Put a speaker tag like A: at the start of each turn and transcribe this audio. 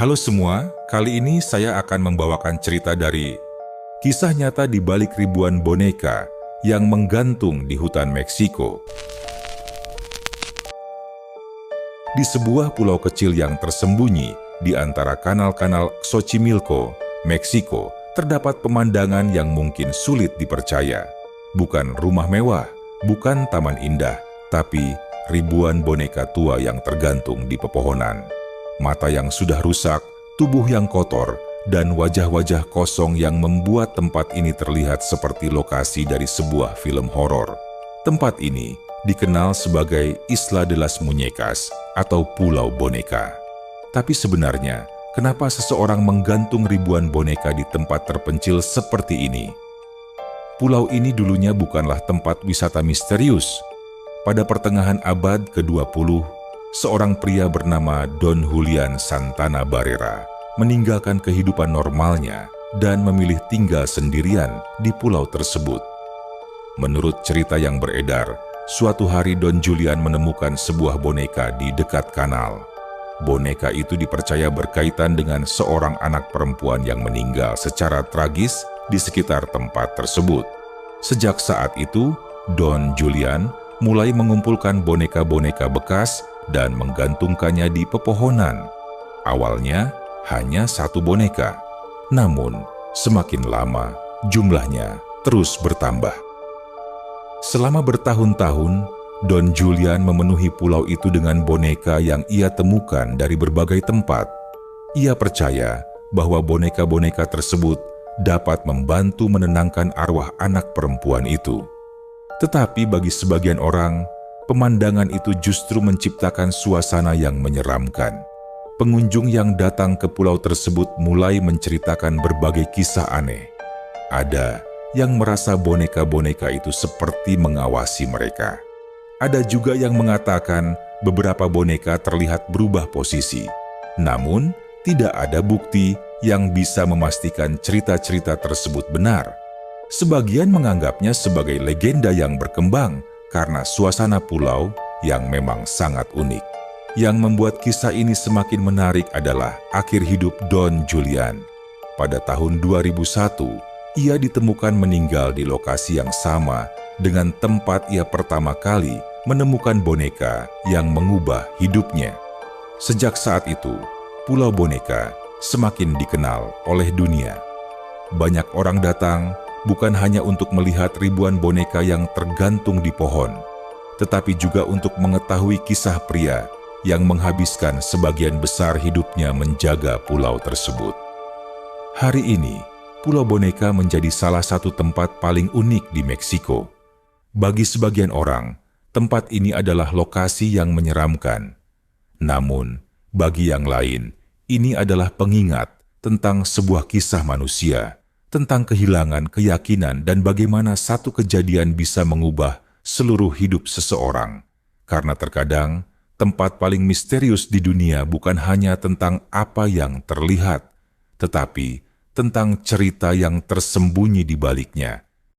A: Halo semua, kali ini saya akan membawakan cerita dari kisah nyata di balik ribuan boneka yang menggantung di hutan Meksiko. Di sebuah pulau kecil yang tersembunyi di antara kanal-kanal Xochimilco, Meksiko, terdapat pemandangan yang mungkin sulit dipercaya. Bukan rumah mewah, bukan taman indah, tapi ribuan boneka tua yang tergantung di pepohonan. Mata yang sudah rusak, tubuh yang kotor, dan wajah-wajah kosong yang membuat tempat ini terlihat seperti lokasi dari sebuah film horor. Tempat ini dikenal sebagai Isla de las Muñecas atau Pulau Boneka. Tapi sebenarnya, kenapa seseorang menggantung ribuan boneka di tempat terpencil seperti ini? Pulau ini dulunya bukanlah tempat wisata misterius. Pada pertengahan abad ke-20, seorang pria bernama Don Julian Santana Barrera meninggalkan kehidupan normalnya dan memilih tinggal sendirian di pulau tersebut. Menurut cerita yang beredar, suatu hari Don Julian menemukan sebuah boneka di dekat kanal. Boneka itu dipercaya berkaitan dengan seorang anak perempuan yang meninggal secara tragis di sekitar tempat tersebut. Sejak saat itu, Don Julian mulai mengumpulkan boneka-boneka bekas dan menggantungkannya di pepohonan. Awalnya hanya satu boneka, namun semakin lama jumlahnya terus bertambah. Selama bertahun-tahun, Don Julian memenuhi pulau itu dengan boneka yang ia temukan dari berbagai tempat. Ia percaya bahwa boneka-boneka tersebut dapat membantu menenangkan arwah anak perempuan itu. Tetapi bagi sebagian orang, pemandangan itu justru menciptakan suasana yang menyeramkan. Pengunjung yang datang ke pulau tersebut mulai menceritakan berbagai kisah aneh. Ada yang merasa boneka-boneka itu seperti mengawasi mereka. Ada juga yang mengatakan beberapa boneka terlihat berubah posisi. Namun, tidak ada bukti yang bisa memastikan cerita-cerita tersebut benar. Sebagian menganggapnya sebagai legenda yang berkembang karena suasana pulau yang memang sangat unik. Yang membuat kisah ini semakin menarik adalah akhir hidup Don Julian. Pada tahun 2001, ia ditemukan meninggal di lokasi yang sama dengan tempat ia pertama kali menemukan boneka yang mengubah hidupnya. Sejak saat itu, Pulau Boneka semakin dikenal oleh dunia. Banyak orang datang bukan hanya untuk melihat ribuan boneka yang tergantung di pohon, tetapi juga untuk mengetahui kisah pria yang menghabiskan sebagian besar hidupnya menjaga pulau tersebut. Hari ini, Pulau Boneka menjadi salah satu tempat paling unik di Meksiko. Bagi sebagian orang, tempat ini adalah lokasi yang menyeramkan. Namun, bagi yang lain, ini adalah pengingat tentang sebuah kisah manusia, tentang kehilangan keyakinan dan bagaimana satu kejadian bisa mengubah seluruh hidup seseorang. Karena terkadang, tempat paling misterius di dunia bukan hanya tentang apa yang terlihat, tetapi tentang cerita yang tersembunyi di baliknya.